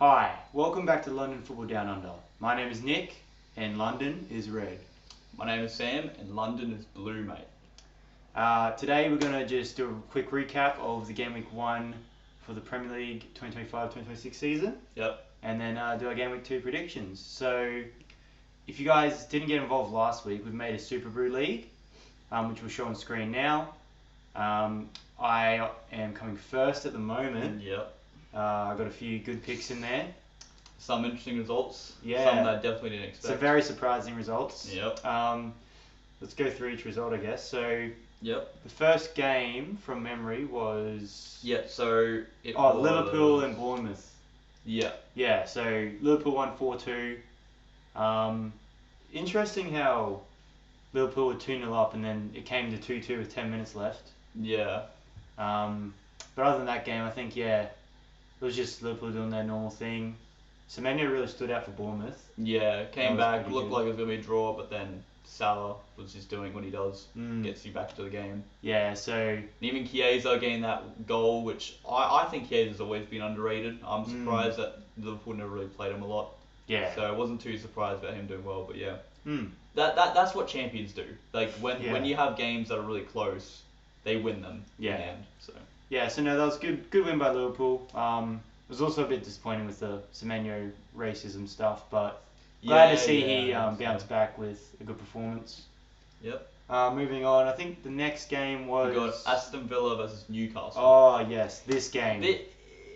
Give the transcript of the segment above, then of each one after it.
Hi, welcome back to London Football Down Under. My name is Nick, and London is red. My name is Sam, and London is blue, mate. Today we're going to just do a quick recap of the Game Week 1 for the Premier League 2025-2026 season. Yep. And then do our Game Week 2 predictions. So, if you guys didn't get involved last week, we've made a Super Brew League, which will show on screen now. I am coming first at the moment. Yep. I got a few good picks in there. Some interesting results. Yeah. Some that I definitely didn't expect. Some very surprising results. Yep. Let's go through each result, I guess. So, Yep. the first game from memory was Yep. So it was Liverpool and Bournemouth. Yeah. Yeah. So Liverpool won 4-2. Interesting how Liverpool were 2-0 up and then it came to 2-2 with 10 minutes left. Yeah. But other than that game, I think it was just Liverpool doing their normal thing. Semenyo really stood out for Bournemouth. Yeah. Came back, pretty looked good. like it was gonna be a draw, but then Salah was just doing what he does, Mm. gets you back to the game. Yeah. So And even Chiesa getting that goal, which I think Chiesa's always been underrated. I'm surprised that Liverpool never really played him a lot. yeah. So I wasn't too surprised about him doing well, but yeah. Mm. That's what champions do. Like when Yeah. you have games that are really close, they win them Yeah. in the end. So Yeah, so no, that was good win by Liverpool. It was also a bit disappointing with the Semenyo racism stuff, but glad to see he bounced back with a good performance. Yep. Moving on, I think the next game was... We got Aston Villa versus Newcastle. Oh, yes, this game.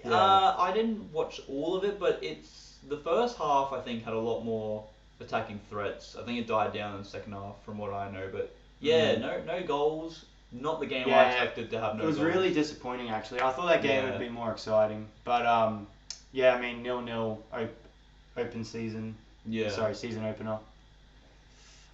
I didn't watch all of it, but it's the first half. I think had a lot more attacking threats. I think it died down in the second half, from what I know. But yeah, no goals. Not the game I expected to have no It was goals. really disappointing, actually. I thought that game would be more exciting. But, yeah, I mean, 0-0 open season. Yeah. Sorry, season opener.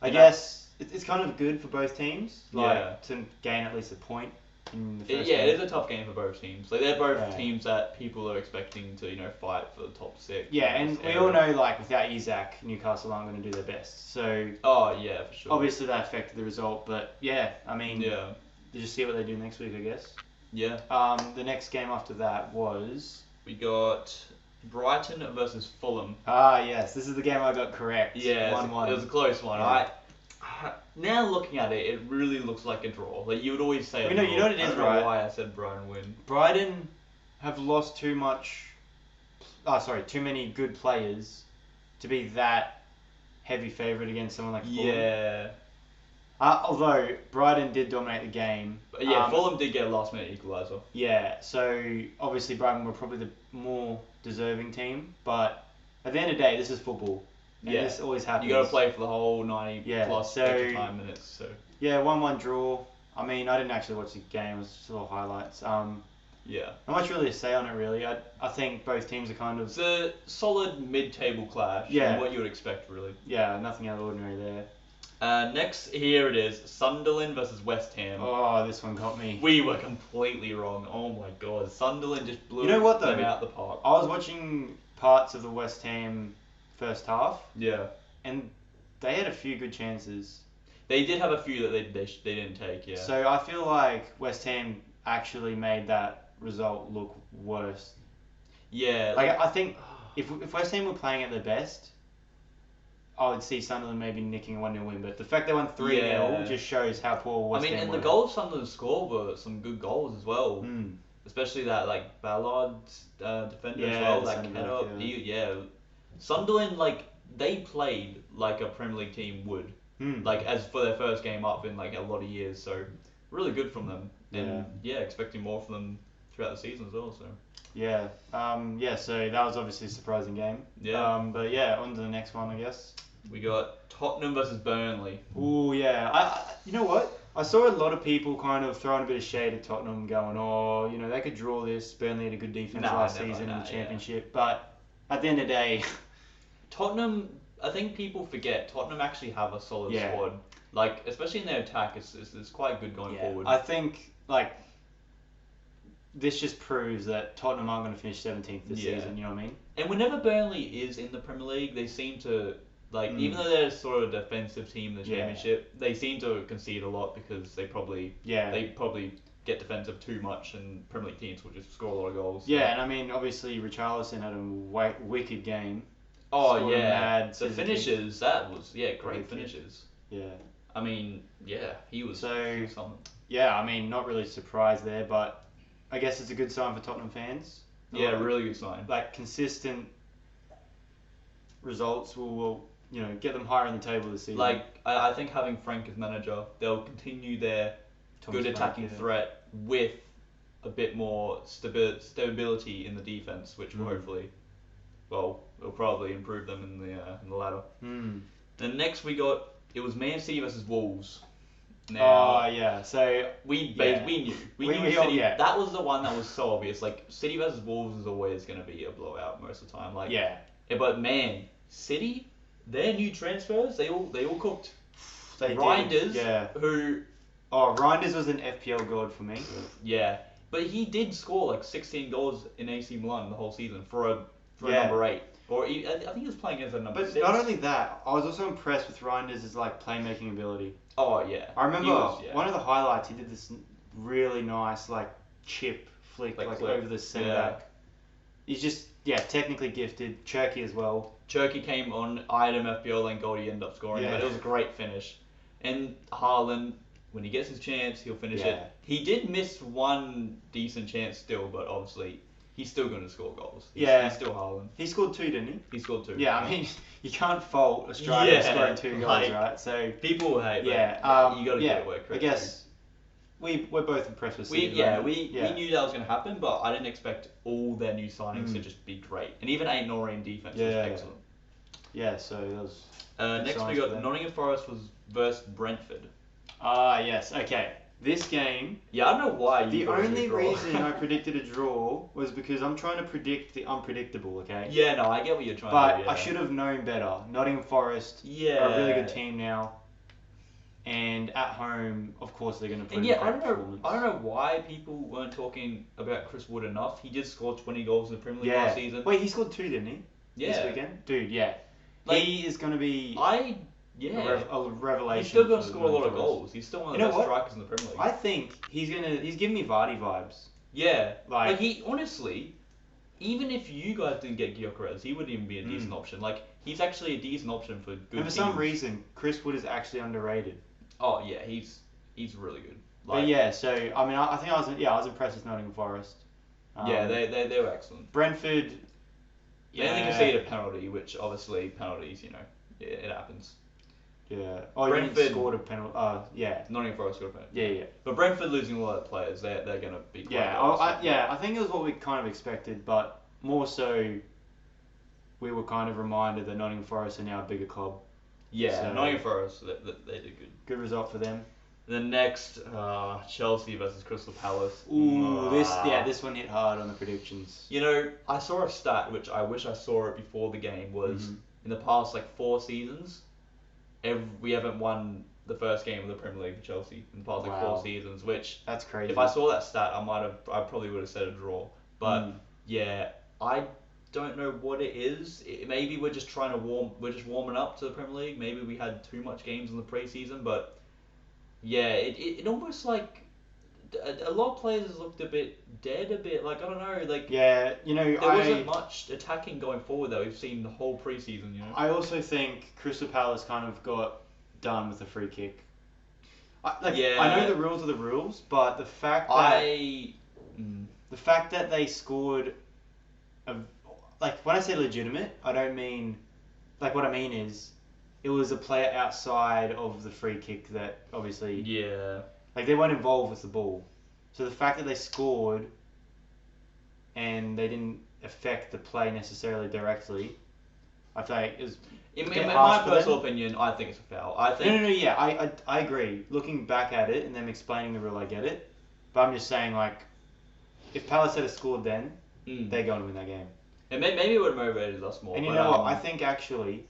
I Yeah. guess it's kind of good for both teams, Yeah. to gain at least a point in the first Yeah, game. it is a tough game for both teams. Like they're both Yeah. teams that people are expecting to fight for the top six. Yeah, in and this we area. all know, without Isaac, Newcastle aren't going to do their best. So, Oh yeah, for sure. obviously that affected the result. But, yeah, I mean, Yeah. you just see what they do next week, I guess. Yeah. The next game after that was... We got Brighton versus Fulham. Yes, this is the game I got correct. Yeah, 1-1. it was a close one. Yeah. Now looking at it, it really looks like a draw. Like you would always say. Well, you know what it I is, don't know right? Why I said Brighton win. Brighton have lost too many good players to be that heavy favourite against someone like Fulham. Yeah. Although Brighton did dominate the game. But yeah, Fulham did get a last minute equaliser. Yeah, so obviously Brighton were probably the more deserving team, but at the end of the day, this is football. And Yeah. this always happens. You got to play for the whole 90 plus so- extra time minutes. So Yeah, 1-1 draw. I mean, I didn't actually watch the game, it was just little highlights. yeah. Not much really to say on it, really. I think both teams are kind of... It's a solid mid-table clash. Yeah. What you would expect, really. Yeah, nothing out of the ordinary there. Next, here it is: Sunderland versus West Ham. Oh, this one got me. We were completely wrong. Oh my god, Sunderland just blew You know what, though? them out the park. I was watching parts of the West Ham first half, Yeah, and they had a few good chances. they did have a few that they didn't take. Yeah. So I feel like West Ham actually made that result look worse. Yeah. I think if West Ham were playing at their best, I would see Sunderland maybe nicking a 1-0 win. But the fact they won 3-0 Yeah. just shows how poor West Ham and were. the goals Sunderland scored were some good goals as well. Mm. Especially that Ballard defender as Yeah, well. the That centre header. back, yeah. Sunderland they played like a Premier League team would. Mm. As for their first game up in a lot of years, so really good from them. And expecting more from them throughout the season as well. So Yeah. So that was obviously a surprising game. Yeah. But yeah, on to the next one, I guess. we got Tottenham versus Burnley. Ooh, yeah. You know what? I saw a lot of people kind of throwing a bit of shade at Tottenham, going, "Oh, they could draw this. Burnley had a good defense last season in the Championship." But at the end of the day, Tottenham. I think people forget Tottenham actually have a solid Yeah. squad. Especially in their attack, it's quite good going forward. I think this just proves that Tottenham aren't going to finish 17th this season. You know what I mean? And whenever Burnley is in the Premier League, they seem to even though they're sort of a defensive team in the Championship, they seem to concede a lot because they probably get defensive too much, and Premier League teams will just score a lot of goals. Yeah, and I mean, obviously, Richarlison had a wicked game. Oh Scored a yeah, mad the scissor kick. finishes, that was great Great kick. finishes. Yeah. I mean, yeah, he was So- something. Yeah, I mean, not really surprised there, but I guess it's a good sign for Tottenham fans. Yeah, really good sign. Like, consistent results will get them higher in the table this season. Like, I think having Frank as manager, they'll continue their Thomas good Frank, attacking yeah. threat with a bit more stability in the defense, which will hopefully, well, it'll probably improve them in the ladder. Hmm. Then next it was Man City versus Wolves. Oh, Now yeah. So, we yeah. knew We City. yeah. That was the one that was so obvious. Like City versus Wolves is always going to be a blowout most of the time. Like yeah. but man, City, their new transfers, they all cooked. They did, Reinders, yeah. who Oh, Reinders was an FPL god for me. yeah, but he did score like 16 goals in AC Milan the whole season for a Yeah. number 8. Or I think he was playing against a number But 6. not only that, I was also impressed with Reinders' like playmaking ability. Oh yeah. I remember He was, yeah. one of the highlights. He did this really nice like chip flick Like like flick. over the centre Yeah. back. He's just technically gifted. Cherky as well. Cherky came on, eyed him FPL, then Goldie ended up scoring, Yeah. but it was a great finish. And Haaland, when he gets his chance, he'll finish Yeah. it. He did miss one decent chance still, but obviously he's still going to score goals. He's still Haaland. He scored 2, didn't he? He scored 2. Yeah, I mean you can't fault Australia Yeah, scoring 2 goals, like, right? So People will hate, yeah, but you got to yeah, give it where I credit guess we're both impressed with We City. right? we knew that was going to happen, but I didn't expect all their new signings to Mm. just be great. And even Ain't Nori in defense was Yeah. excellent. Yeah, so that was. Next we signs for got them. Nottingham Forest was versus Brentford. Yes, okay. This game, Yeah, I don't know why you the thought it was a only draw. reason I predicted a draw was because I'm trying to predict the unpredictable, okay? Yeah, no, I get what you're trying But to do. Yeah. I should have known better. Nottingham Forest Yeah. are a really good team now. And at home, of course, they're going to put And in a yeah, I great don't know. performance. I don't know why people weren't talking about Chris Wood enough. He did score 20 goals in the Premier League Yeah. last season. Wait, he scored 2, didn't he? This Yeah. weekend? Dude, yeah. Like, he is going to be Yeah. a revelation. He's still going for to score a lot of Nottingham Forest. goals. He's still one of You the know best what? strikers in the Premier League. I think he's giving me Vardy vibes. Like he honestly, even if you guys didn't get Gyökeres, he wouldn't even be a decent option. Like he's actually a decent option for good And for teams. some reason, Chris Wood is actually underrated. Oh yeah, he's really good. But yeah, so I mean, I think I was impressed with Nottingham Forest. Yeah, they were excellent. Brentford. They only conceded a penalty, which obviously penalties, it happens. Yeah. Oh, you Brentford- scored a penalty. Yeah. Nottingham Forest got a penalty. Yeah. But Brentford losing a lot of players, they're going to be quite Yeah. bad. I think it was what we kind of expected, but more so, we were kind of reminded that Nottingham Forest are now a bigger club. Yeah, So- Nottingham Forest, they did good. Good result for them. The next, Chelsea versus Crystal Palace. Ooh, this one hit hard on the predictions. I saw a stat, which I wish I saw it before the game, was Mhm. in the past 4 seasons, we haven't won the first game of the Premier League for Chelsea in the past Wow. 4 seasons, which That's crazy. if I saw that stat, I probably would have said a draw. But Mm. yeah, I don't know what it is. Maybe we're just warming up to the Premier League. Maybe we had too much games in the preseason, but yeah, it almost like a lot of players looked a bit dead, I don't know, Yeah, there wasn't much attacking going forward that we've seen the whole preseason. I also think Crystal Palace kind of got done with the free kick. I know the rules are the rules, but the fact that they scored, when I say legitimate, I don't mean, what I mean is, it was a player outside of the free kick that obviously, Yeah. they weren't involved with the ball. So the fact that they scored and they didn't affect the play necessarily directly, I think is In bit my harsh for them. personal opinion, I think it's a foul. I think No, yeah, I agree. Looking back at it and them explaining the rule, I get it. But I'm just saying, if Palace had scored then, they're going to win that game. and maybe it would have motivated us more. And you but, know what? I think actually,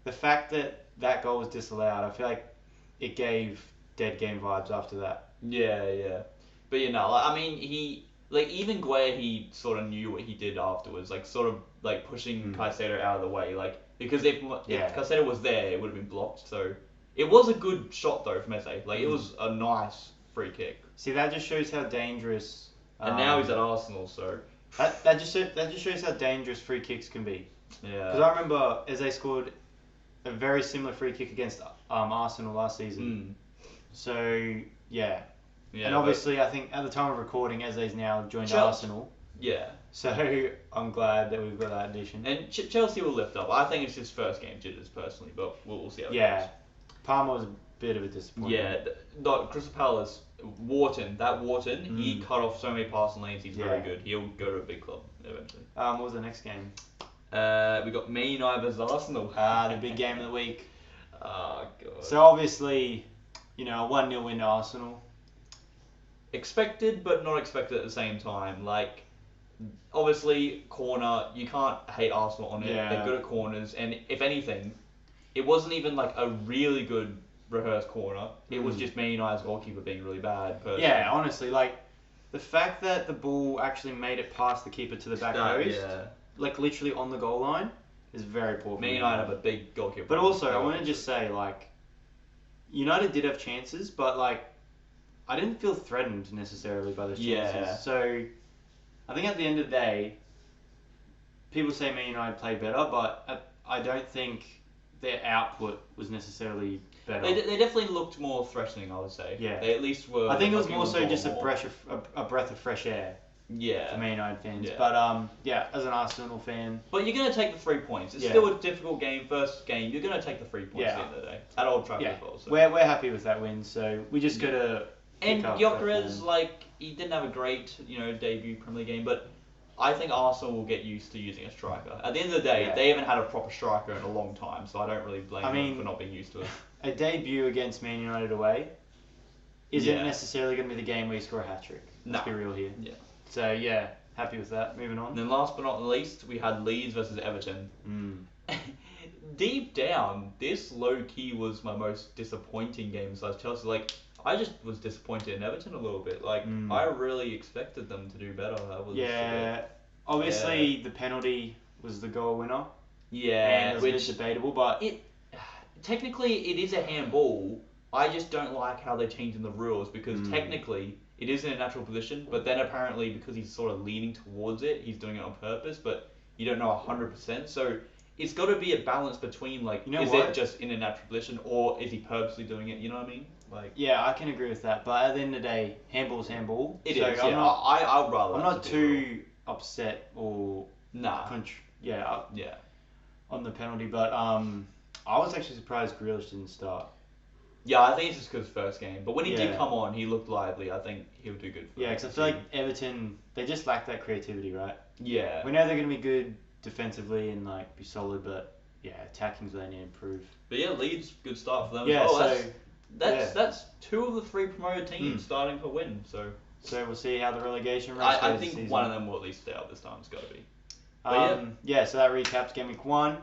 the fact that goal was disallowed, I feel like it gave dead game vibes after that. Yeah. But he even Gueye, he sort of knew what he did afterwards, pushing Caicedo out of the way, because if Caicedo was there, it would have been blocked. So it was a good shot though from Eze. It was a nice free kick. See, that just shows how dangerous. And now he's at Arsenal, so that just shows how dangerous free kicks can be. Because yeah. I remember Eze scored a very similar free kick against Arsenal last season. So yeah. Yeah. And obviously, I think at the time of recording, Eze's now joined Arsenal. Yeah. So I'm glad that we've got that addition. And Chelsea will lift up. I think it's his first game jitters personally, but we'll see how it goes. Palmer was a bit of a disappointment. Yeah, not Crystal Palace. Wharton, he cut off so many passing lanes. He's very good. He'll go to a big club eventually. What was the next game? We got Man United versus Arsenal. The big game of the week. Oh god. So obviously, a 1-0 win to Arsenal. Expected, but not expected at the same time. Like, obviously, corner, you can't hate Arsenal on it. Yeah. They're good at corners, and if anything, it wasn't even like a really good rehearsed corner. It was just Man United's goalkeeper being really bad. Personally. Yeah, honestly, like, the fact that the ball actually made it past the keeper to the back post, like literally on the goal line, is very poor. Man United have a big goalkeeper. But also, I want to just say, like, United did have chances, but like, I didn't feel threatened necessarily by those chances. Yeah. So, I think at the end of the day, people say Man United played better, but I don't think their output was necessarily better. They definitely looked more threatening, I would say. Yeah. They at least were. I think it was more so just more. a breath of fresh air Yeah. for Man United fans. Yeah. But as an Arsenal fan, But you're going to take the 3 points. It's Yeah. still a difficult game, first game. You're going to take the 3 points at the end of the day. At Old Trafford as well. So. we're happy with that win. So we just gotta. And pick up Gyökeres, that like, he didn't have a great, debut Premier League game, but I think Arsenal will get used to using a striker. At the end of the day, they haven't had a proper striker in a long time, so I don't really blame them for not being used to it. A debut against Man United away isn't necessarily going to be the game where you score a hat-trick. Let's be real here. Yeah. So, happy with that. Moving on. And then last but not least, we had Leeds versus Everton. Deep down, this low-key was my most disappointing game besides Chelsea. Like, I just was disappointed in Everton a little bit. Like, I really expected them to do better. Obviously the penalty was the goal winner. Yeah, and which is debatable, but technically it is a handball. I just don't like how they're changing the rules because technically it is in a natural position, but then apparently because he's sort of leaning towards it, he's doing it on purpose, but you don't know 100%. So it's got to be a balance between, like, is it just in a natural position or is he purposely doing it? You know what I mean? Like, yeah, I can agree with that. But at the end of the day, handball's handball. It is. I'd rather. I'm not too upset or on the penalty, but I was actually surprised Grealish didn't start. Yeah, I think it's just because first game. But when he did come on, he looked lively. I think he'll do good for because I feel like Everton, they just lack that creativity, right? Yeah. We know they're going to be good defensively and like be solid, but attacking's where they need to improve. But Leeds, good start for them. Yeah, that's 2 of the 3 promoted teams starting for win. So we'll see how the relegation race goes. I think one of them will at least stay out this time. It's got to be. So that recaps game week 1.